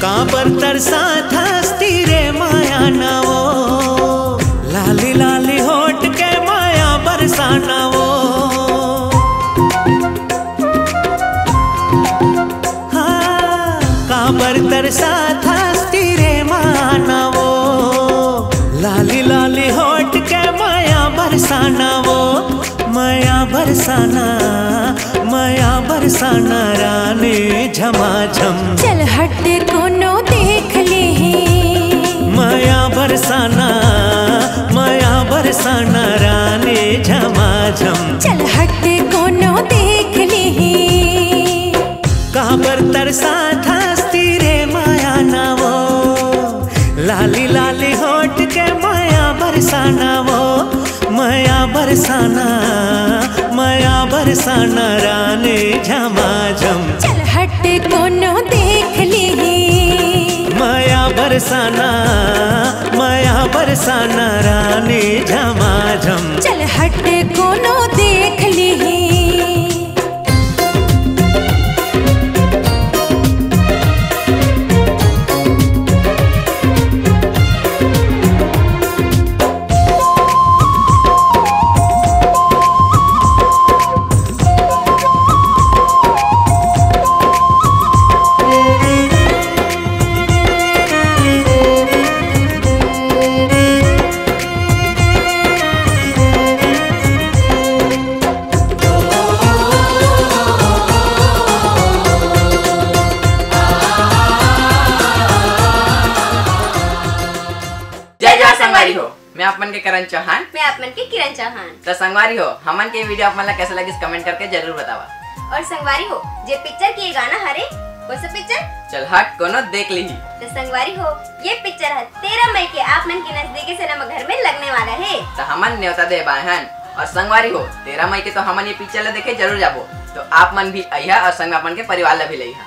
काबर तरसा थास्ती रे माया नावो, लाली लाली होठ के माया बरसानावो। हाँ काबर तरसा थास्ती रे मानावो, लाली लाली होठ के माया बरसानावो। माया बरसाना रानी झमाझम। चल हट कोनो देख ले। माया बरसाना रानी झमाझम। चल हट कोनो देख ले। काबर तरसा थास्ती रे माया नावो, लाली लाली होठ के माया बरसानावो। माया बरसाना रानी झमाझम। चल हट कोनो देख ले। माया बरसाना रानी झमाझम। चल हट कोनो देख ले। संगवारी हो, मैं आप मन के करण चौहान। मैं आप मन के किरण चौहान। तो संगवारी हो, हमन के वीडियो आप मन ला कैसा लगी कमेंट करके जरूर बतावा। और संगवारी हो, जे पिक्चर के गाना हरे कौन सा पिक्चर? चल हट कोनो देख ली। तो संगवारी हो, ये पिक्चर है 13 मई के आप मन के नजदीकी सिनेमा घर में लगने वाला है। तो हमन न्योता दे बाहन। और संगवारी हो 13 मई के तो हमन ये पिक्चर ला देखे जरूर जाबो। तो आप मन भी आइहा और संग अपन के परिवार ला भी लइहा।